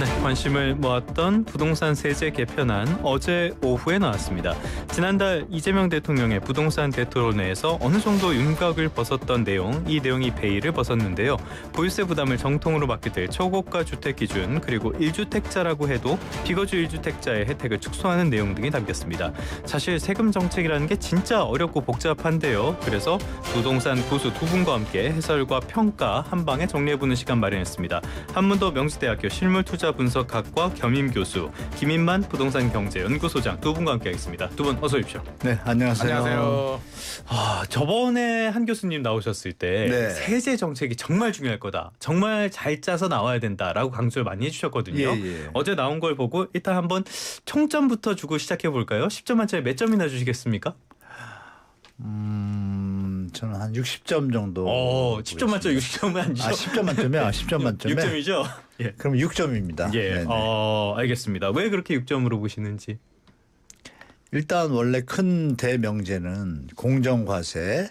네, 관심을 모았던 부동산 세제 개편안 어제 오후에 나왔습니다. 지난달 이재명 대통령의 부동산 대토론회에서 어느 정도 윤곽을 벗었던 내용, 이 내용이 베일을 벗었는데요. 보유세 부담을 정통으로 맡게 될 초고가 주택 기준, 그리고 1주택자라고 해도 비거주 1주택자의 혜택을 축소하는 내용 등이 담겼습니다. 사실 세금 정책이라는 게 진짜 어렵고 복잡한데요. 그래서 부동산 고수 두 분과 함께 해설과 평가 한 방에 정리해보는 시간 마련했습니다. 한문도 명지대학교 실물투자 분석학과 겸임 교수, 김인만 부동산 경제연구소장 두 분과 함께하겠습니다. 두 분 어서 오십시오. 네, 안녕하세요. 안녕하세요. 저번에 한 교수님 나오셨을 때 네. 세제 정책이 정말 중요할 거다, 정말 잘 짜서 나와야 된다라고 강조를 많이 해주셨거든요. 예. 어제 나온 걸 보고 일단 한번 총점부터 주고 시작해 볼까요? 10점 만점에 몇 점이나 주시겠습니까? 저는 한 60점 정도. 10점 만점 60점은 아니죠? 10점 만점에 10점 만점에 6점이죠? 예. 그럼 6점입니다. 예. 알겠습니다. 왜 그렇게 6점으로 보시는지. 일단 원래 큰 대명제는 공정과세,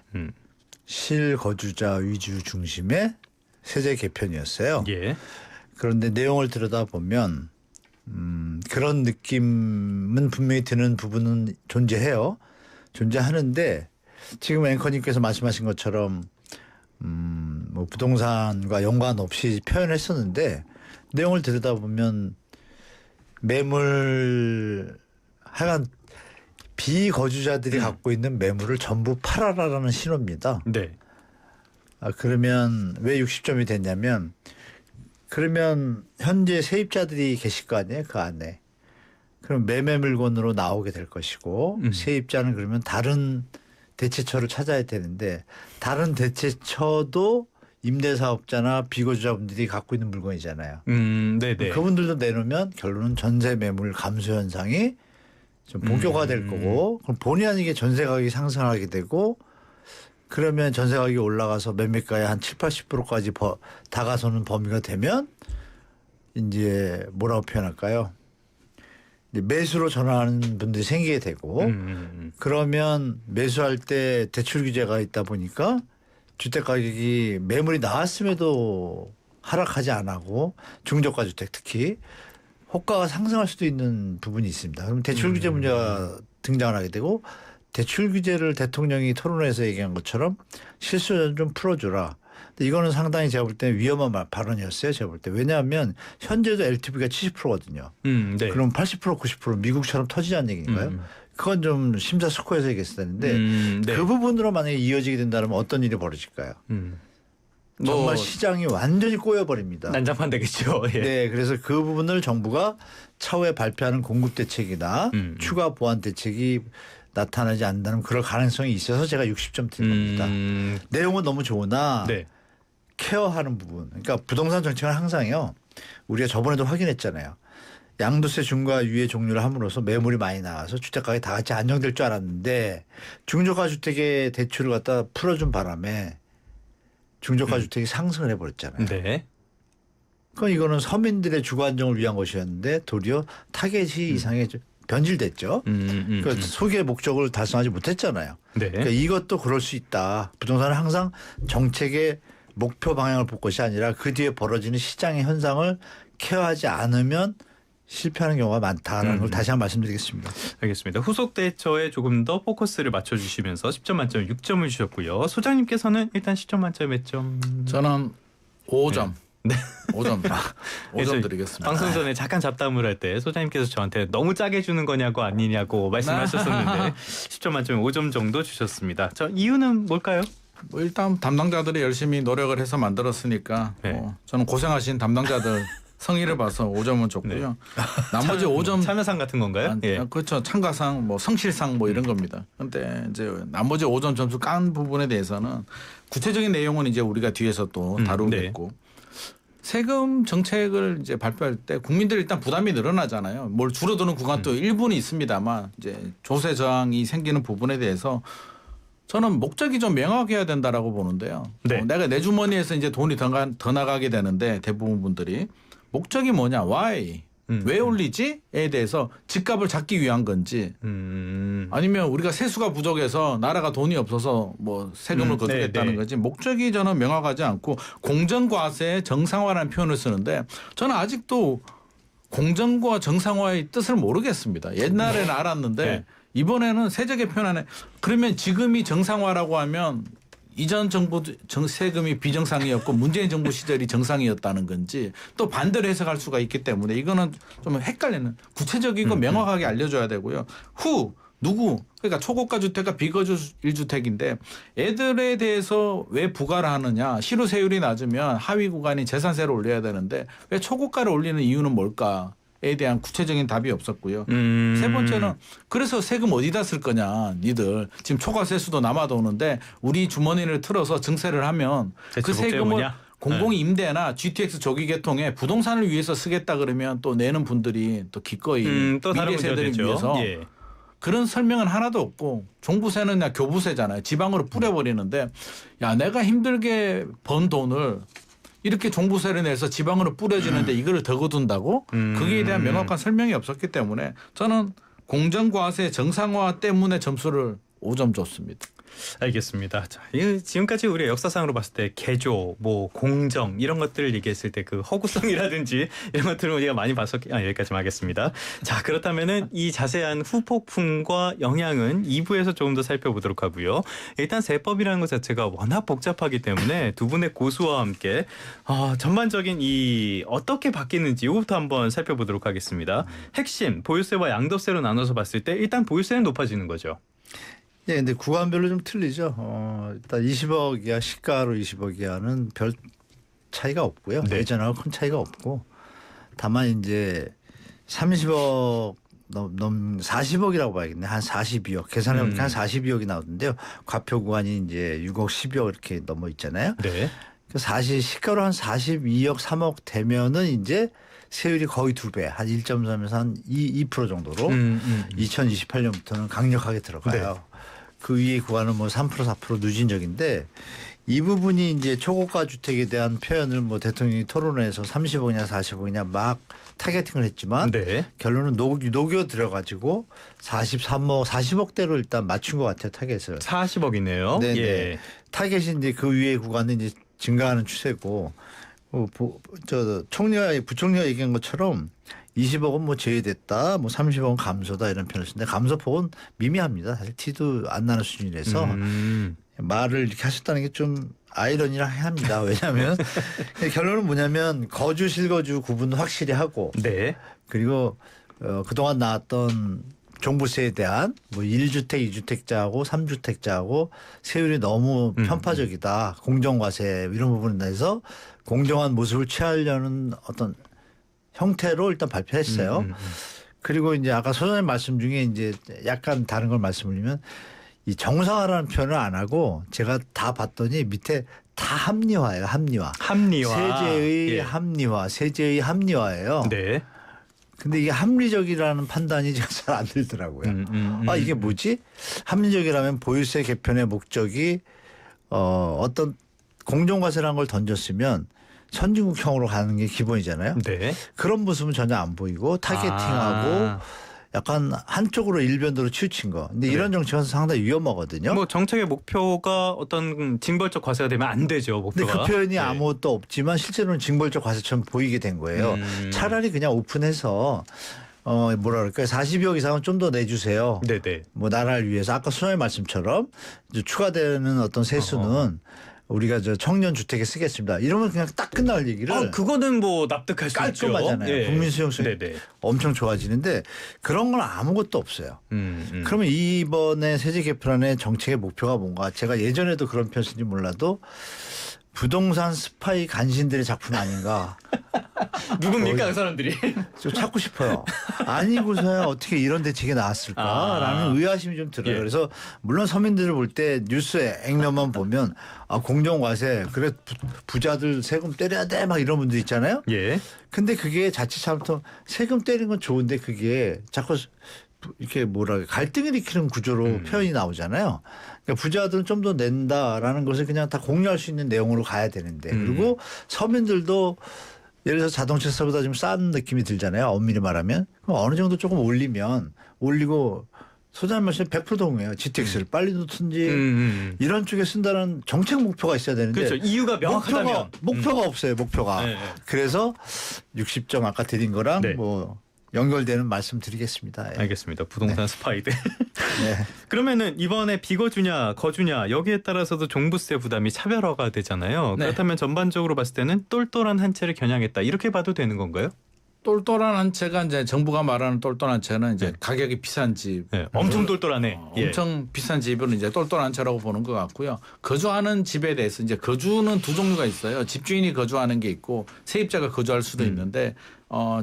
실거주자 위주 중심의 세제 개편이었어요. 예. 그런데 내용을 들여다보면 그런 느낌은 분명히 드는 부분은 존재하는데 지금 앵커님께서 말씀하신 것처럼 뭐 부동산과 연관 없이 표현했었는데 내용을 들여다보면 매물 하여간 비거주자들이 갖고 있는 매물을 전부 팔아라라는 신호입니다. 네. 그러면 왜 60점이 됐냐면 그러면 현재 세입자들이 계실 거 아니에요, 그 안에. 그럼 매매 물건으로 나오게 될 것이고 세입자는 그러면 다른 대체처를 찾아야 되는데 다른 대체처도 임대사업자나 비거주자분들이 갖고 있는 물건이잖아요. 네네. 그분들도 내놓으면 결론은 전세 매물 감소 현상이 좀 본격화될 거고 그럼 본의 아니게 전세 가격이 상승하게 되고 그러면 전세 가격이 올라가서 매매가의 한 70-80%까지 다가서는 범위가 되면 이제 뭐라고 표현할까요? 매수로 전환하는 분들이 생기게 되고 그러면 매수할 때 대출 규제가 있다 보니까 주택 가격이 매물이 나왔음에도 하락하지 않고 중저가 주택 특히 호가가 상승할 수도 있는 부분이 있습니다. 그럼 대출 규제 문제가 등장을 하게 되고 대출 규제를 대통령이 토론회에서 얘기한 것처럼 실수요자는 좀 풀어주라. 근데 이거는 상당히 제가 볼 때 위험한 발언이었어요. 제가 볼 때. 왜냐하면 현재도 LTV가 70%거든요. 네. 그럼 80% 90% 미국처럼 터지자는 얘기인가요? 그건 좀 심사숙고해서 얘기했어야 되는데 네. 그 부분으로 만약에 이어지게 된다면 어떤 일이 벌어질까요? 정말 시장이 완전히 꼬여버립니다. 난장판 되겠죠. 예. 네, 그래서 그 부분을 정부가 차후에 발표하는 공급 대책이나 추가 보완 대책이 나타나지 않는다면 그럴 가능성이 있어서 제가 60점 드린 겁니다. 내용은 너무 좋으나 네. 케어하는 부분. 그러니까 부동산 정책은 항상요. 우리가 저번에도 확인했잖아요. 양도세 중과 유예 종료를 함으로써 매물이 많이 나와서 주택가격이 다 같이 안정될 줄 알았는데 중저가 주택의 대출을 갖다 풀어준 바람에 중저가 주택이 상승을 해버렸잖아요. 네. 그러니까 이거는 서민들의 주거 안정을 위한 것이었는데 도리어 타겟이 이상의 변질됐죠. 그러니까 소기의 목적을 달성하지 못했잖아요. 네. 그러니까 이것도 그럴 수 있다. 부동산은 항상 정책의 목표 방향을 볼 것이 아니라 그 뒤에 벌어지는 시장의 현상을 케어하지 않으면 실패하는 경우가 많다는 걸 다시 한번 말씀드리겠습니다. 알겠습니다. 후속 대처에 조금 더 포커스를 맞춰주시면서 10점 만점에 6점을 주셨고요. 소장님께서는 일단 10점 만점에 몇 점? 저는 5점. 네. 5점. 5점 드리겠습니다. 방송 전에 잠깐 잡담을 할 때 소장님께서 저한테 너무 짜게 주는 거냐고 아니냐고 말씀하셨었는데 10점 만점에 5점 정도 주셨습니다. 저 이유는 뭘까요? 뭐 일단 담당자들이 열심히 노력을 해서 만들었으니까 네. 저는 고생하신 담당자들 성의를 봐서 5점은 줬고요. 네. 나머지 5점 참여상 같은 건가요? 예. 그렇죠. 참가상, 뭐 성실상 뭐 이런 겁니다. 그런데 이제 나머지 5점 점수 깐 부분에 대해서는 구체적인 내용은 이제 우리가 뒤에서 또 다루겠고 세금 정책을 이제 발표할 때 국민들이 일단 부담이 늘어나잖아요. 뭘 줄어드는 구간도 일부는 있습니다만 이제 조세 저항이 생기는 부분에 대해서 저는 목적이 좀 명확해야 된다라고 보는데요. 네. 내가 내 주머니에서 이제 돈이 더 나가게 되는데 대부분 분들이 목적이 뭐냐, why, 왜 올리지에 대해서 집값을 잡기 위한 건지 아니면 우리가 세수가 부족해서 나라가 돈이 없어서 뭐 세금을 거두겠다는 거지 목적이 저는 명확하지 않고 공정과세 정상화라는 표현을 쓰는데 저는 아직도 공정과 정상화의 뜻을 모르겠습니다. 옛날에는 알았는데 네. 이번에는 세제 개편안에 그러면 지금이 정상화라고 하면 이전 정부 세금이 비정상이었고 문재인 정부 시절이 정상이었다는 건지 또 반대로 해석할 수가 있기 때문에 이거는 좀 헷갈리는 구체적이고 명확하게 알려줘야 되고요. 누구 그러니까 초고가 주택과 비거주 1주택인데 애들에 대해서 왜 부과를 하느냐. 실효세율이 낮으면 하위 구간이 재산세를 올려야 되는데 왜 초고가를 올리는 이유는 뭘까에 대한 구체적인 답이 없었고요. 세 번째는 그래서 세금 어디다 쓸 거냐. 니들 지금 초과세수도 남아도 오는데 우리 주머니를 틀어서 증세를 하면 그 세금을 공공임대나 GTX 조기 개통에 부동산을 위해서 쓰겠다 그러면 또 내는 분들이 또 기꺼이 또 다른 미래 세대를 문제가 위해서 예. 그런 설명은 하나도 없고 종부세는 그냥 교부세잖아요. 지방으로 뿌려버리는데 야 내가 힘들게 번 돈을 이렇게 종부세를 내서 지방으로 뿌려지는데 이거를 더 거둔다고? 거기에 대한 명확한 설명이 없었기 때문에 저는 공정과세 정상화 때문에 점수를 5점 줬습니다. 알겠습니다. 자, 지금까지 우리 역사상으로 봤을 때 개조, 뭐 공정 이런 것들을 얘기했을 때 그 허구성이라든지 이런 것들을 우리가 많이 봤었기 여기까지만 하겠습니다. 자, 그렇다면은 이 자세한 후폭풍과 영향은 2부에서 조금 더 살펴보도록 하고요. 일단 세법이라는 것 자체가 워낙 복잡하기 때문에 두 분의 고수와 함께 전반적인 이 어떻게 바뀌는지 이거부터 한번 살펴보도록 하겠습니다. 핵심 보유세와 양도세로 나눠서 봤을 때 일단 보유세는 높아지는 거죠. 예, 근데 구간별로 좀 틀리죠. 일단 20억 이하 시가로 20억 이하는 별 차이가 없고요. 네. 예전하고 큰 차이가 없고 다만 이제 30억 넘 40억이라고 봐야겠네. 한 42억. 계산해 보니까 한 42억이 나오는데요. 과표 구간이 이제 6억, 12억 이렇게 넘어 있잖아요. 네. 사실 시가로 한 42억, 3억 되면은 이제 세율이 거의 2배, 한 1.3에서 한 2% 정도로 2028년부터는 강력하게 들어가요. 네. 그 위의 구간은 뭐 3%, 4% 누진적인데 이 부분이 이제 초고가 주택에 대한 표현을 뭐 대통령이 토론회에서 30억이냐 40억이냐 막 타겟팅을 했지만 네. 결론은 녹여 들어가지고 43억, 40억대로 일단 맞춘 것 같아요. 타겟을. 40억이네요. 네네. 예. 타겟이 이제 그 위의 구간은 이제 증가하는 추세고 부총리가 얘기한 것처럼 20억은 뭐 제외됐다, 뭐 30억은 감소다 이런 표현을 쓰는데 감소폭은 미미합니다. 사실 티도 안 나는 수준이라서 말을 이렇게 하셨다는 게 좀 아이러니라 합니다. 왜냐하면 결론은 뭐냐면 거주 실거주 구분도 확실히 하고 네. 그리고 그동안 나왔던 종부세에 대한 뭐 1주택, 2주택자하고 3주택자하고 세율이 너무 편파적이다. 공정과세 이런 부분에 대해서 공정한 모습을 취하려는 어떤 형태로 일단 발표했어요. 그리고 이제 아까 소장님 말씀 중에 이제 약간 다른 걸 말씀드리면 이 정상화라는 표현을 안 하고 제가 다 봤더니 밑에 다 합리화예요. 합리화. 세제의 예. 합리화. 세제의 합리화예요. 네. 근데 이게 합리적이라는 판단이 제가 잘 안 들더라고요. 이게 뭐지? 합리적이라면 보유세 개편의 목적이 어떤 공정과세라는 걸 던졌으면 선진국형으로 가는 게 기본이잖아요. 네. 그런 모습은 전혀 안 보이고 타겟팅하고 약간 한쪽으로 일변도로 치우친 거. 근데 이런 정책은 상당히 위험하거든요. 뭐 정책의 목표가 어떤 징벌적 과세가 되면 안 되죠. 목표가. 근데 그 표현이 아무것도 없지만 실제로는 징벌적 과세처럼 보이게 된 거예요. 차라리 그냥 오픈해서 뭐라 그럴까요? 42억 이상은 좀 더 내주세요. 네네. 뭐 나라를 위해서 아까 소장님 말씀처럼 이제 추가되는 어떤 세수는 우리가 저 청년 주택에 쓰겠습니다. 이러면 그냥 딱 끝날 얘기를. 그거는 뭐 납득할 수 있죠. 깔끔하잖아요. 예. 국민 수용성이 엄청 좋아지는데 그런 건 아무것도 없어요. 그러면 이번에 세제 개편안의 정책의 목표가 뭔가 제가 예전에도 그런 표현 쓴지 몰라도 부동산 스파이 간신들의 작품 아닌가. 누굽니까 그 사람들이? 좀 찾고 싶어요. 아니고서야 어떻게 이런 대책이 나왔을까라는 의아심이 좀 들어요. 예. 그래서 물론 서민들을 볼 때 뉴스에 액면만 보면 공정과세 그래 부자들 세금 때려야 돼 막 이런 분들 있잖아요. 예. 근데 그게 자칫 잘못하면 세금 때리는 건 좋은데 그게 자꾸 이렇게 갈등을 일으키는 구조로 표현이 나오잖아요. 그러니까 부자들은 좀 더 낸다라는 것을 그냥 다 공유할 수 있는 내용으로 가야 되는데 그리고 서민들도 예를 들어서 자동차세보다 좀 싼 느낌이 들잖아요. 엄밀히 말하면. 그럼 어느 정도 조금 올리고 소장마실 100% 동의해요. GTX를 빨리 놓든지 이런 쪽에 쓴다는 정책 목표가 있어야 되는데 그렇죠. 이유가 명확하다면 목표가 없어요. 목표가. 네. 그래서 60점 아까 드린 거랑 네. 뭐 연결되는 말씀 드리겠습니다. 예. 알겠습니다. 부동산 스파이들. 네. 그러면은 이번에 비거주냐 거주냐 여기에 따라서도 종부세 부담이 차별화가 되잖아요. 네. 그렇다면 전반적으로 봤을 때는 똘똘한 한 채를 겨냥했다 이렇게 봐도 되는 건가요? 똘똘한 한 채가 이제 정부가 말하는 똘똘한 채는 이제 가격이 비싼 집, 네. 엄청 똘똘하네. 예. 엄청 비싼 집은 이제 똘똘한 채라고 보는 것 같고요. 거주하는 집에 대해서 이제 거주는 두 종류가 있어요. 집주인이 거주하는 게 있고 세입자가 거주할 수도 있는데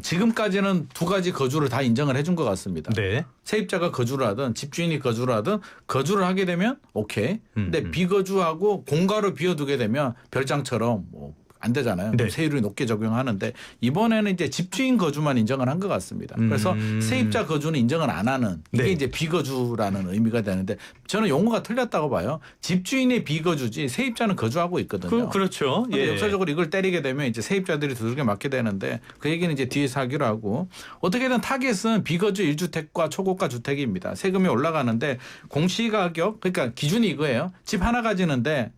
지금까지는 두 가지 거주를 다 인정을 해준 것 같습니다. 네. 세입자가 거주를 하든 집주인이 거주를 하든 거주를 하게 되면 오케이. 근데 비거주하고 공가로 비워두게 되면 별장처럼 뭐 안 되잖아요. 네. 세율이 높게 적용하는데 이번에는 이제 집주인 거주만 인정을 한 것 같습니다. 그래서 세입자 거주는 인정을 안 하는 이게 네. 이제 비거주라는 의미가 되는데 저는 용어가 틀렸다고 봐요. 집주인이 비거주지 세입자는 거주하고 있거든요. 그렇죠. 근데 예. 역사적으로 이걸 때리게 되면 이제 세입자들이 두들겨 맞게 되는데 그 얘기는 이제 뒤에서 하기로 하고 어떻게든 타겟은 비거주 1주택과 초고가 주택입니다. 세금이 올라가는데 공시가격 그러니까 기준이 이거예요. 집 하나 가지는데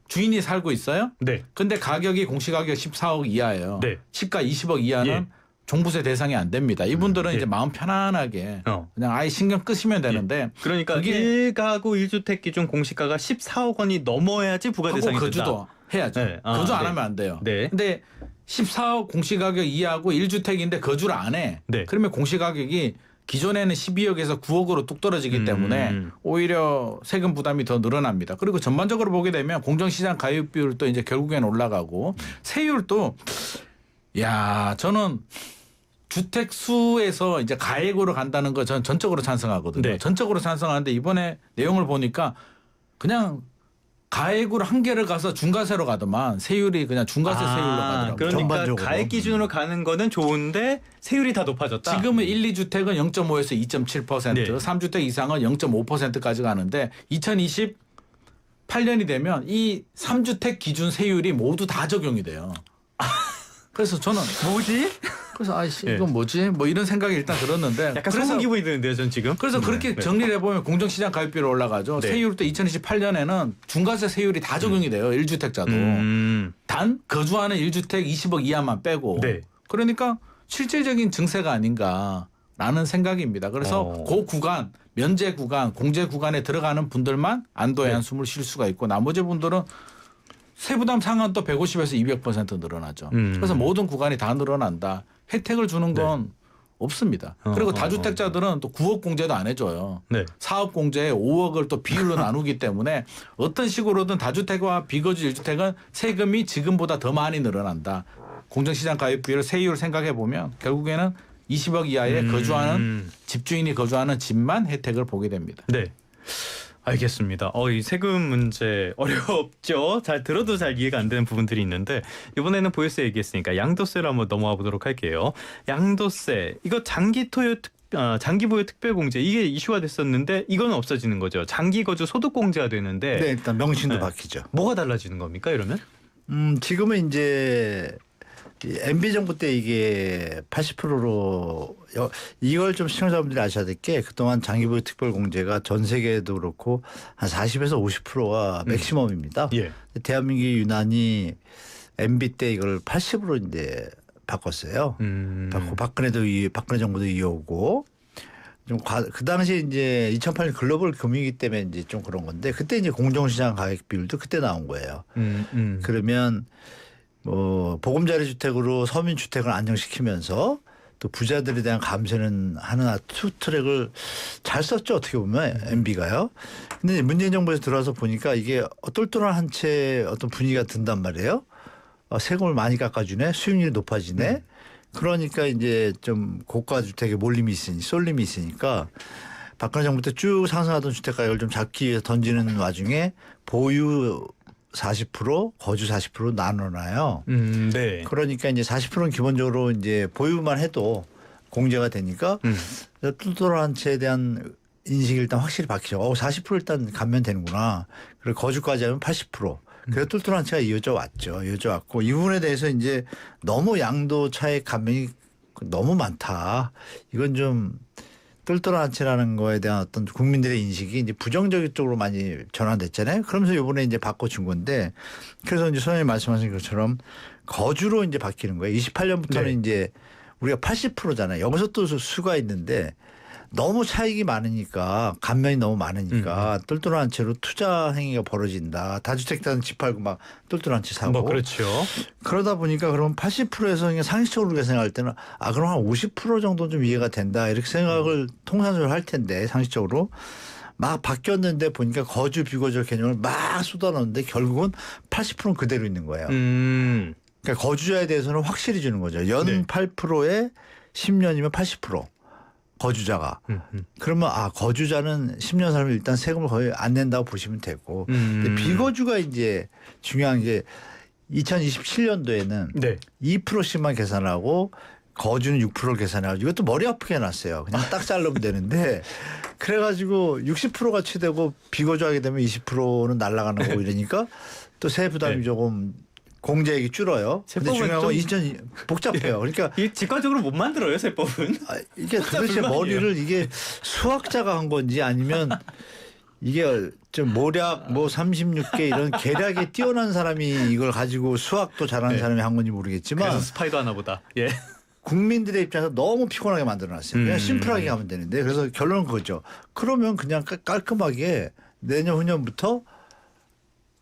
주인이 살고 있어요. 네. 근데 가격이 공시가격 14억 이하예요. 네. 시가 20억 이하는 예. 종부세 대상이 안 됩니다. 이분들은 예. 이제 마음 편안하게 어. 그냥 아예 신경 끄시면 되는데 그러니까 그게 1가구 1주택 기준 공시가가 14억 원이 넘어야지 부과 하고 대상이 된다. 거주도 해야죠. 네. 아, 거주 안 네. 하면 안 돼요. 네. 근데 14억 공시가격 이하고 1주택인데 거주를 안 해. 네. 그러면 공시가격이 기존에는 12억에서 9억으로 뚝 떨어지기 때문에 오히려 세금 부담이 더 늘어납니다. 그리고 전반적으로 보게 되면 공정시장 가입 비율도 이제 결국에는 올라가고 세율도 야 저는 주택 수에서 이제 가액으로 간다는 거 저는 전적으로 찬성하거든요. 네. 전적으로 찬성하는데 이번에 내용을 보니까 그냥 가액으로 한 개를 가서 중과세로 가더만 세율이 그냥 중과세 세율로 가더라고요. 그러니까 전반적으로. 가액 기준으로 가는 거는 좋은데 세율이 다 높아졌다. 지금은 1, 2주택은 0.5에서 2.7%, 네. 3주택 이상은 0.5%까지 가는데 2028년이 되면 이 3주택 기준 세율이 모두 다 적용이 돼요. 그래서 저는 뭐지? 그래서 아이씨 네. 이건 뭐지? 뭐 이런 생각이 일단 들었는데 약간 소금 기분이 드는데요, 전 지금. 그래서 그렇게 네. 정리를 해보면 공정시장 가입비율 올라가죠. 네. 세율도 2028년에는 중과세 세율이 다 적용이 돼요. 1주택자도. 단 거주하는 1주택 20억 이하만 빼고. 네. 그러니까 실질적인 증세가 아닌가라는 생각입니다. 그래서 그 구간 면제 구간 공제 구간에 들어가는 분들만 안도의 네. 한숨을 쉴 수가 있고 나머지 분들은 세부담 상한 또 150에서 200% 늘어나죠. 그래서 모든 구간이 다 늘어난다. 혜택을 주는 건 없습니다. 그리고 다주택자들은 또 9억 공제도 안 해줘요. 네. 4억 공제에 5억을 또 비율로 나누기 때문에 어떤 식으로든 다주택과 비거주 1주택은 세금이 지금보다 더 많이 늘어난다. 공정시장 가입비율 세율 생각해 보면 결국에는 20억 이하에 거주하는 집주인이 거주하는 집만 혜택을 보게 됩니다. 네. 알겠습니다. 이 세금 문제 어렵죠. 잘 들어도 잘 이해가 안 되는 부분들이 있는데 이번에는 보유세 얘기했으니까 양도세를 한번 넘어가 보도록 할게요. 양도세 이거 장기 보유 특별공제 이게 이슈가 됐었는데 이건 없어지는 거죠. 장기 거주 소득공제가 되는데 네, 일단 명칭도 네. 바뀌죠. 뭐가 달라지는 겁니까 이러면? 지금은 이제 이 MB 정부 때 이게 80%로 이걸 좀 시청자분들이 아셔야 될 게 그동안 장기보유 특별공제가 전 세계도 그렇고 한 40에서 50%가 맥시멈입니다. 예. 대한민국이 유난히 MB 때 이걸 80으로 이제 바꿨어요. 바꾸고 박근혜 정부도 이어오고 좀 그 당시에 이제 2008년 글로벌 금융위기 때문에 이제 좀 그런 건데 그때 이제 공정시장 가액 비율도 그때 나온 거예요. 그러면 뭐 보금자리 주택으로 서민 주택을 안정시키면서 또 부자들에 대한 감세는 하나 투 트랙을 잘 썼죠 어떻게 보면 MB가요. 근데 문재인 정부에서 들어와서 보니까 이게 똘똘한 한 채 어떤 분위기가 든단 말이에요. 세금을 많이 깎아주네, 수익률이 높아지네. 그러니까 이제 좀 고가 주택에 몰림이 있으니 쏠림이 있으니까 박근혜 정부 때 쭉 상승하던 주택 가격을 좀 잡기 위해서 던지는 와중에 보유 40% 거주 40% 나눠놔요. 네. 그러니까 이제 40%는 기본적으로 이제 보유만 해도 공제가 되니까 똘똘한 채에 대한 인식이 일단 확실히 바뀌죠. 40% 일단 감면되는구나. 그리고 거주까지 하면 80%. 그래서 똘똘한 채가 이어져 왔죠. 이어져 왔고 이 부분에 대해서 이제 너무 양도 차액 감면이 너무 많다. 이건 좀 똘똘한 한치라는 거에 대한 어떤 국민들의 인식이 이제 부정적인 쪽으로 많이 전환됐잖아요. 그러면서 이번에 이제 바꿔준 건데 그래서 이제 소장님 말씀하신 것처럼 거주로 이제 바뀌는 거예요. 28년부터는 네. 이제 우리가 80%잖아요. 여기서 또 수가 있는데 너무 차익이 많으니까 감면이 너무 많으니까 똘똘한 채로 투자 행위가 벌어진다. 다주택자는 집 팔고 막 똘똘한 채 사고. 뭐 그렇죠. 그러다 보니까 그럼 80%에서 그냥 상식적으로 생각할 때는 아 그럼 한 50% 정도 좀 이해가 된다 이렇게 생각을 통상적으로 할 텐데 상식적으로 막 바뀌었는데 보니까 거주 비거주 개념을 막 쏟아넣는데 결국은 80%는 그대로 있는 거예요. 그러니까 거주자에 대해서는 확실히 주는 거죠. 연 네. 8%에 10년이면 80%. 거주자가. 그러면 아 거주자는 10년 살면 일단 세금을 거의 안 낸다고 보시면 되고 근데 비거주가 이제 중요한 게 2027년도에는 네. 2%씩만 계산하고 거주는 6%를 계산하고 이것도 머리 아프게 해놨어요. 그냥 딱 자르면 되는데 그래가지고 60%가 최대고 비거주하게 되면 20%는 날아가는 거고 이러니까 또 세부 부담이 네. 조금 공제액이 줄어요. 근데 중요한 건 복잡해요. 그러니까 이 직관적으로 못 만들어요 세법은. 이게 도대체 머리를 이게 수학자가 한 건지 아니면 이게 좀 모략 뭐 36개 이런 계략에 뛰어난 사람이 이걸 가지고 수학도 잘하는 네. 사람이 한 건지 모르겠지만 그래서 스파이도 하나 보다. 예. 국민들의 입장에서 너무 피곤하게 만들어놨어요. 그냥 심플하게 가면 되는데 그래서 결론은 그거죠. 그러면 그냥 깔끔하게 내년 후년부터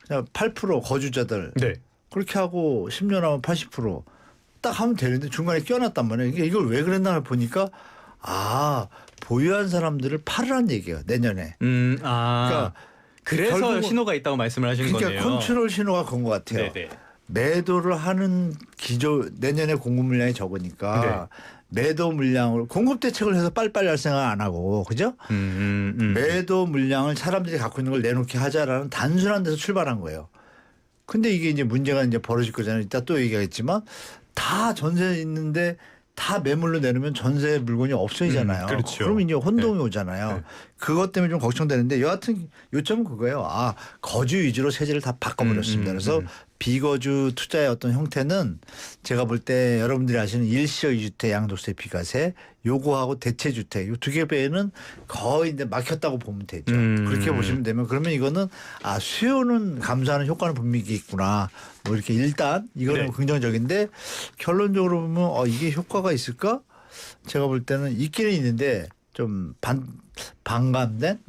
그냥 8% 거주자들 네. 그렇게 하고 10년 하면 80%딱 하면 되는데 중간에 껴놨단 말이에요. 이걸 왜 그랬나 보니까 아 보유한 사람들을 팔으란 얘기예요. 내년에. 그러니까 그래서 결국은 신호가 있다고 말씀을 하시는 그러니까 거네요. 컨트롤 신호가 그런 것 같아요. 네네. 매도를 하는 내년에 공급 물량이 적으니까 매도 물량을 공급 대책을 해서 빨리빨리 할 생각 안 하고 그죠? 매도 물량을 사람들이 갖고 있는 걸 내놓게 하자라는 단순한 데서 출발한 거예요. 근데 이게 이제 문제가 이제 벌어질 거잖아요. 이따 또 얘기하겠지만 다 전세 있는데 다 매물로 내놓으면 전세 물건이 없어지잖아요. 그렇죠. 그러면 이제 혼동이 오잖아요. 네. 그것 때문에 좀 걱정되는데 여하튼 요점은 그거예요. 아 거주 위주로 세제를 다 바꿔버렸습니다. 그래서 비거주 투자의 어떤 형태는 제가 볼 때 여러분들이 아시는 일시적 2주택 양도세 비과세 요거하고 대체주택 요 두 개 외에는 거의 이제 막혔다고 보면 되죠. 그렇게 보시면 되면 그러면 이거는 아 수요는 감소하는 효과는 분명히 있구나. 뭐 이렇게 일단 이거는 네. 긍정적인데 결론적으로 보면 이게 효과가 있을까? 제가 볼 때는 있기는 있는데 좀 반감된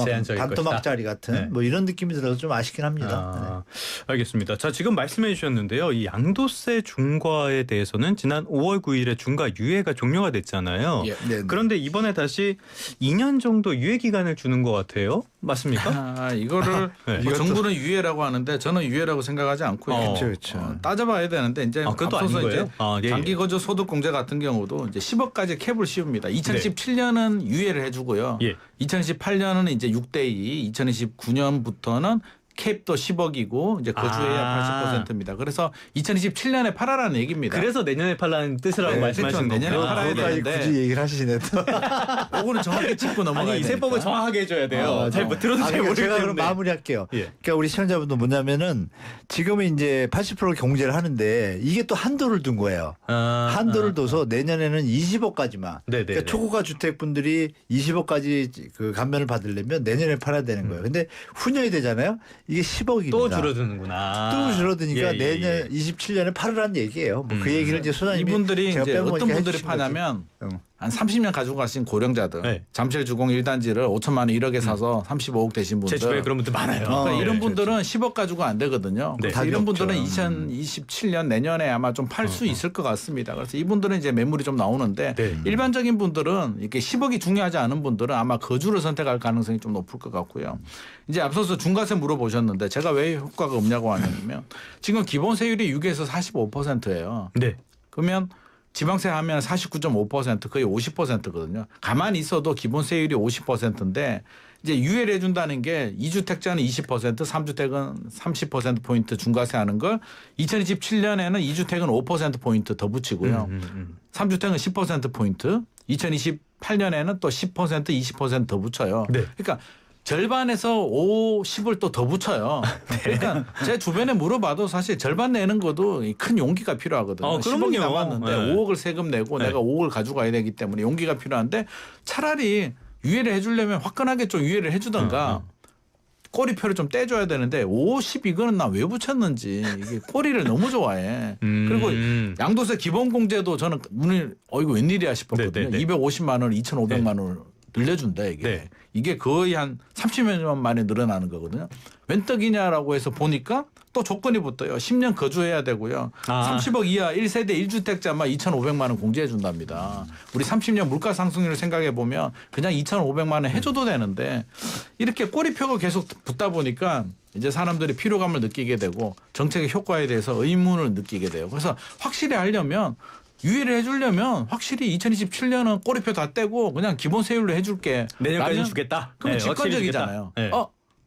제한적일 반토막짜리 같은 네. 뭐 이런 느낌이 들어서 좀 아쉽긴 합니다. 알겠습니다. 자 지금 말씀해 주셨는데요. 이 양도세 중과에 대해서는 지난 5월 9일에 중과 유예가 종료가 됐잖아요. 예. 네. 그런데 이번에 다시 2년 정도 유예 기간을 주는 것 같아요. 맞습니까? 이거를 네. 뭐 정부는 유예라고 하는데 저는 유예라고 생각하지 않고요. 그렇죠. 따져봐야 되는데 이제 그것도 앞서서 아닌 거예요? 이제 장기 거주 소득 공제 같은 경우도 이제 10억까지 캡을 씌웁니다. 2017년은 유예를 해주고요. 예. 2018년은 이제 6대2, 2029년부터는 캡도 10억이고 이제 거주해야 80%입니다. 그래서 2027년에 팔아라는 얘기입니다. 그래서 내년에 팔라는 뜻이라고 네, 말씀하시는 그렇죠. 내년에 거구나. 팔아야 거기까지 되는데. 굳이 얘기를 하시네 또. 요거는 정확히 짚고 넘어가야 아니 이 되니까. 세법을 정확하게 해줘야 돼요. 잘 못 들어도 잘 그러니까 모르기 제가 그럼 때문에. 마무리할게요. 예. 그러니까 우리 시청자분들 뭐냐면은 지금은 이제 80% 경제를 하는데 이게 또 한도를 둔 거예요. 한도를 둬서 내년에는 20억까지만. 네네. 그러니까 초고가 주택분들이 20억까지 그 감면을 받으려면 내년에 팔아야 되는 거예요. 근데 후년이 되잖아요. 이게 10억입니다. 또 줄어드는구나. 또 줄어드니까 예, 예, 내년 예. 27년에 팔으라는 얘기예요. 뭐 그 얘기를 이제 소장님이 이분들이 제가 이제 뺀 어떤 거니까 분들이 해주신 거죠. 파냐면 응. 한 30년 가지고 가신 고령자들 네. 잠실 주공 1단지를 5천만 원 1억에 사서 35억 되신 분들 제 주변에 그런 분들 많아요. 그러니까 이런 네. 분들은 10억 가지고 안 되거든요. 네. 그래서 이런 답이 없죠. 분들은 2027년 내년에 아마 좀 팔 수 있을 것 같습니다. 그래서 이분들은 이제 매물이 좀 나오는데 네. 일반적인 분들은 이렇게 10억이 중요하지 않은 분들은 아마 거주를 선택할 가능성이 좀 높을 것 같고요. 이제 앞서서 중과세 물어보셨는데 제가 왜 효과가 없냐고 하냐면 지금 기본 세율이 6에서 45%예요. 네. 그러면 지방세 하면 49.5% 거의 50%거든요. 가만히 있어도 기본 세율이 50%인데 이제 유예를 해준다는 게 2주택자는 20%, 3주택은 30%포인트 중과세 하는 걸 2027년에는 2주택은 5%포인트 더 붙이고요. 3주택은 10%포인트, 2028년에는 또 10%, 20%더 붙여요. 네. 그러니까 절반에서 50을 또 더 붙여요. 그러니까 제 주변에 물어봐도 사실 절반 내는 것도 큰 용기가 필요하거든요. 10억이 남았는데 네. 5억을 세금 내고 내가 5억을 가져가야 되기 때문에 용기가 필요한데 차라리 유예를 해주려면 화끈하게 좀 유예를 해주던가 꼬리표를 좀 떼줘야 되는데 50 이거는 나 왜 붙였는지 이게 꼬리를 너무 좋아해. 그리고 양도세 기본공제도 저는 이거 웬일이야 싶었거든요. 네네네. 250만 원을 2,500만 원을 늘려준다 이게. 네. 이게 거의 한 30여 년 만에 늘어나는 거거든요. 웬 떡이냐라고 해서 보니까 또 조건이 붙어요. 10년 거주해야 되고요. 30억 이하 1세대 1주택자만 2,500만 원 공제해 준답니다. 우리 30년 물가 상승률을 생각해 보면 그냥 2,500만 원 해줘도 되는데 이렇게 꼬리표가 계속 붙다 보니까 이제 사람들이 피로감을 느끼게 되고 정책의 효과에 대해서 의문을 느끼게 돼요. 그래서 확실히 하려면 유예를 해주려면 확실히 2027년은 꼬리표 다 떼고 그냥 기본 세율로 해줄게. 내년까지 주겠다. 그럼 네, 직관적이잖아요. 네.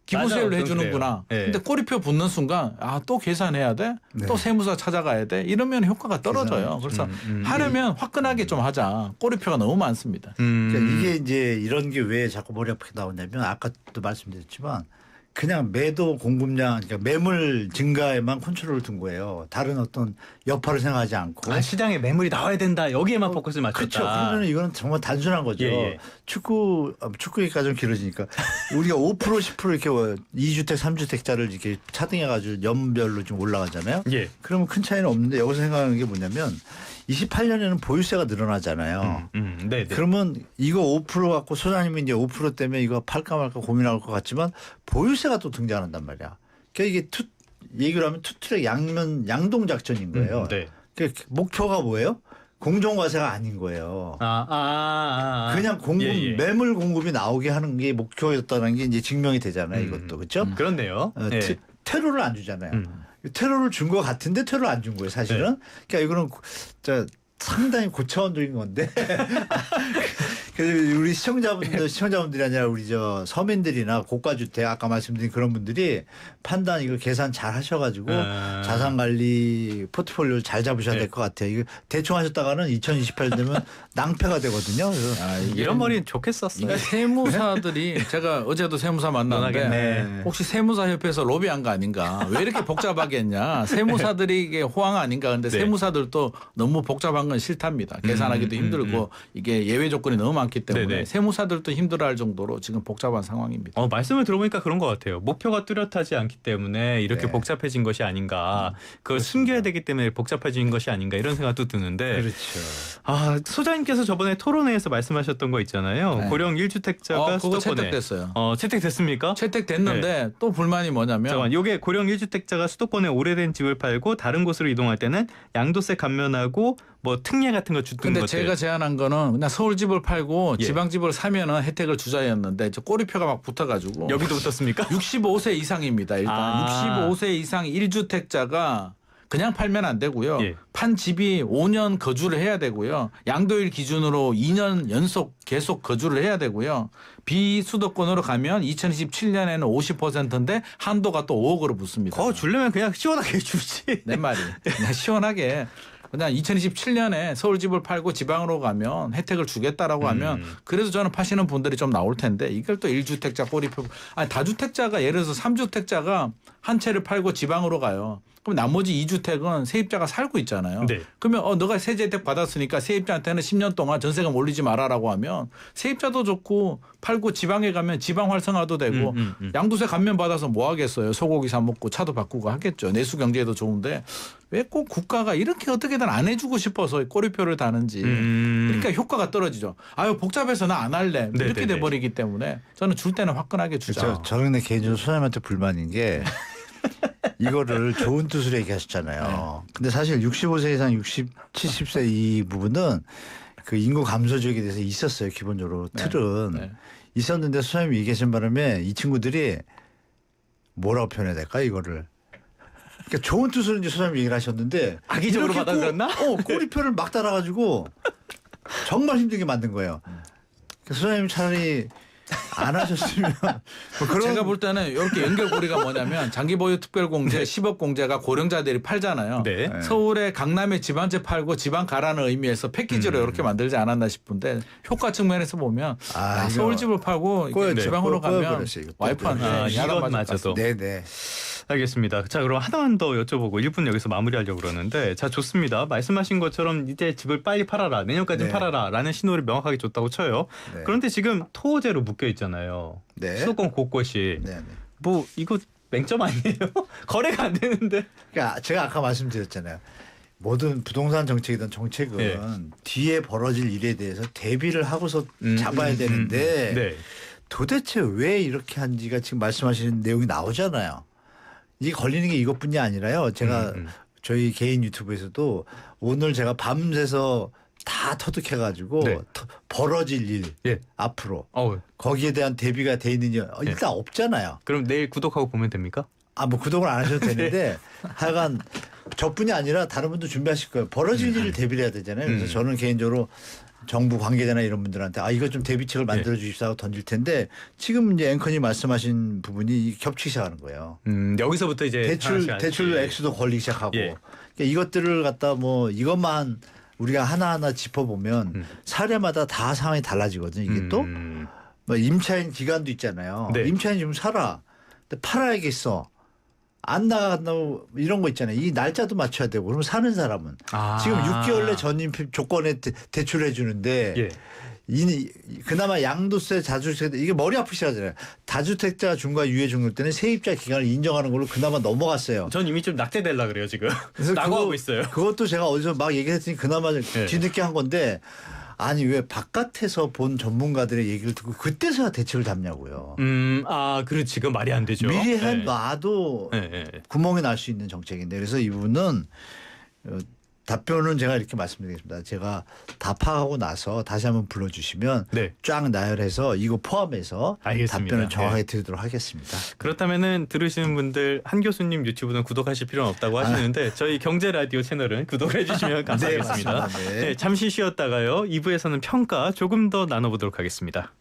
기본 맞아요. 세율로 그건 해주는구나. 그래요. 네. 근데 꼬리표 붙는 순간 또 계산해야 돼? 네. 또 세무사 찾아가야 돼? 이러면 효과가 떨어져요. 그래서 하려면 화끈하게 좀 하자. 꼬리표가 너무 많습니다. 그러니까 이게 이제 이런 게 왜 자꾸 머리 아프게 나오냐면 아까도 말씀드렸지만 그냥 매도 공급량 그러니까 매물 증가에만 컨트롤을 둔 거예요. 다른 어떤 여파를 생각하지 않고. 시장에 매물이 나와야 된다. 여기에만 포커스를 맞췄다. 그렇죠. 그러면 이거는 정말 단순한 거죠. 예. 축구 얘기가 좀 길어지니까 우리가 5% 10% 이렇게 2주택 3주택자를 이렇게 차등해가지고 연별로 좀 올라가잖아요. 예. 그러면 큰 차이는 없는데 여기서 생각하는 게 뭐냐면 28년에는 보유세가 늘어나잖아요. 네. 그러면 이거 5% 갖고 소장님이 이제 5% 때문에 이거 팔까 말까 고민할 것 같지만 보유세가 또 등장한단 말이야. 그러니까 이게 얘기를 하면 투트랙 양동 작전인 거예요. 네. 그러니까 목표가 뭐예요? 공정과세가 아닌 거예요. 그냥 공급 매물 공급이 나오게 하는 게 목표였다는 게 이제 증명이 되잖아요. 이것도 그렇죠? 그렇네요. 테러를 안 주잖아요. 테러를 준 것 같은데 테러를 안 준 거예요. 사실은. 그러니까 이거는 상당히 고차원적인 건데. 그래서 우리 시청자분들이 아니라 우리 서민들이나 고가주택 아까 말씀드린 그런 분들이 판단 이거 계산 잘 하셔가지고 자산 관리 포트폴리오 잘 잡으셔야 될 것 같아요. 이거 대충 하셨다가는 2028 되면 낭패가 되거든요. 그래서 이런 머리는 좋겠었어요. 그러니까 세무사들이 제가 어제도 세무사 만났는데 혹시 세무사협회에서 로비한 거 아닌가? 왜 이렇게 복잡하게 했냐? 세무사들이 이게 호황 아닌가? 근데 세무사들도 너무 복잡한 건 싫답니다. 계산하기도 힘들고 이게 예외 조건이 너무 많기 때문에 세무사들도 힘들어할 정도로 지금 복잡한 상황입니다. 말씀을 들어보니까 그런 것 같아요. 목표가 뚜렷하지 않기 때문에 이렇게 복잡해진 것이 아닌가. 그걸 숨겨야 되기 때문에 복잡해진 것이 아닌가 이런 생각도 드는데. 그렇죠. 소장님께서 저번에 토론회에서 말씀하셨던 거 있잖아요. 고령 1주택자가 그거 수도권에 채택됐어요. 채택됐습니까? 채택됐는데 또 불만이 뭐냐면 잠깐만, 요게 고령 1주택자가 수도권에 오래된 집을 팔고 다른 곳으로 이동할 때는 양도세 감면하고 뭐 특례 같은 거 주던 근데 것들. 제가 제안한 거는 그냥 서울 집을 팔고 지방 집을 사면은 혜택을 주자였는데 저 꼬리표가 막 붙어가지고 여기도 붙었습니까? 65세 이상입니다. 일단 65세 이상 1주택자가 그냥 팔면 안 되고요. 판 집이 5년 거주를 해야 되고요. 양도일 기준으로 2년 연속 계속 거주를 해야 되고요. 비수도권으로 가면 2027년에는 50%인데 한도가 또 5억으로 붙습니다. 그거 주려면 그냥 시원하게 주지. 내 말이. 그냥 시원하게. 그냥 2027년에 서울 집을 팔고 지방으로 가면 혜택을 주겠다라고 하면 그래서 저는 파시는 분들이 좀 나올 텐데 이걸 또 1주택자 꼬리표 다주택자가 예를 들어서 3주택자가 한 채를 팔고 지방으로 가요. 그럼 나머지 2주택은 세입자가 살고 있잖아요. 그러면 너가 세제 혜택 받았으니까 세입자한테는 10년 동안 전세금 올리지 마라라고 하면 세입자도 좋고 팔고 지방에 가면 지방 활성화도 되고 양도세 감면 받아서 뭐 하겠어요. 소고기 사 먹고 차도 바꾸고 하겠죠. 내수 경제에도 좋은데 왜 꼭 국가가 이렇게 어떻게든 안 해주고 싶어서 꼬리표를 다는지. 그러니까 효과가 떨어지죠. 아유 복잡해서 나 안 할래. 이렇게 돼버리기 때문에 저는 줄 때는 화끈하게 주자. 저는 개인적으로 소장님한테 불만인 게 이거를 좋은 뜻으로 얘기하셨잖아요. 근데 사실 65세 이상 70세 이 부분은 그 인구 감소 지역에 대해서 있었어요. 기본적으로 틀은. 있었는데 소장님이 얘기하신 바람에 이 친구들이 뭐라고 표현해야 될까 이거를. 그러니까 좋은 뜻으로 이제 소장님이 얘기를 하셨는데 악의적으로 받아들였나? 꼬리표를 막 달아가지고 정말 힘들게 만든 거예요. 소장님 차라리 안 하셨으면 뭐 그런 제가 볼 때는 이렇게 연결고리가 뭐냐면 장기보유 특별공제 10억 공제가 고령자들이 팔잖아요. 네. 서울에 강남에 집 한 채 팔고 집 안 가라는 의미에서 패키지로 이렇게 만들지 않았나 싶은데 효과 측면에서 보면 이거 서울 집을 팔고 이렇게 지방으로 가면 꼬여버렸어요, 이거. 와이프한테 이것마저도. 네네. 알겠습니다. 자, 그럼 하나만 더 여쭤보고 1분 여기서 마무리하려고 그러는데, 자, 좋습니다. 말씀하신 것처럼 이제 집을 빨리 팔아라, 내년까지 네. 팔아라라는 신호를 명확하게 줬다고 쳐요. 네. 그런데 지금 토호제로 묶여 있잖아요. 네. 수도권 곳곳이. 네네. 뭐 이거 맹점 아니에요? 거래가 안 되는데. 그러니까 제가 아까 말씀드렸잖아요. 모든 부동산 정책이든 정책은 네. 뒤에 벌어질 일에 대해서 대비를 하고서 잡아야 되는데 네. 도대체 왜 이렇게 한지가 지금 말씀하시는 내용이 나오잖아요. 이게 걸리는 게 이것뿐이 아니라요. 제가 저희 개인 유튜브에서도 오늘 제가 밤새서 다 터득해가지고 네. 벌어질 일 예. 앞으로 거기에 거기에 대한 대비가 돼 있느냐 일단 없잖아요. 그럼 내일 구독하고 보면 됩니까? 뭐 구독을 안 하셔도 되는데 하여간 저뿐이 아니라 다른 분도 준비하실 거예요. 벌어질 일을 대비를 해야 되잖아요. 그래서 저는 개인적으로 정부 관계자나 이런 분들한테 이거 좀 대비책을 만들어 주십시오 하고 던질 텐데 지금 이제 앵커님 말씀하신 부분이 겹치기 시작하는 거예요. 여기서부터 이제 대출 액수도 걸리기 시작하고 예. 그러니까 이것들을 갖다 뭐 이것만 우리가 하나하나 짚어보면 사례마다 다 상황이 달라지거든요. 이게 또 뭐 임차인 기간도 있잖아요. 네. 임차인 좀 살아. 근데 팔아야겠어. 안 나간다고 이런 거 있잖아요. 이 날짜도 맞춰야 되고 그러면 사는 사람은 지금 6개월 내 전입 조건에 대출해 주는데 예. 그나마 양도세 자주택 이게 머리 아프시 하잖아요. 다주택자 중과 유예 중일 때는 세입자 기간을 인정하는 걸로 그나마 넘어갔어요. 전 이미 좀 낙제되려 그래요 지금. 그래서 낙오하고 있어요. 그것도 제가 어디서 막 얘기했더니 그나마 네. 뒤늦게 한 건데 아니 왜 바깥에서 본 전문가들의 얘기를 듣고 그때서야 대책을 잡냐고요. 그렇지. 그건 말이 안 되죠. 미리 네. 해놔도 네. 구멍이 날 수 있는 정책인데 그래서 이 부분은 답변은 제가 이렇게 말씀드리겠습니다. 제가 답하고 나서 다시 한번 불러주시면 네. 쫙 나열해서 이거 포함해서 알겠습니다. 답변을 정확하게 네. 드리도록 하겠습니다. 그렇다면은 들으시는 분들 한 교수님 유튜브는 구독하실 필요는 없다고 하시는데 저희 경제 라디오 채널은 구독을 해주시면 감사하겠습니다. 맞습니다. 네. 네, 잠시 쉬었다가요. 2부에서는 평가 조금 더 나눠보도록 하겠습니다.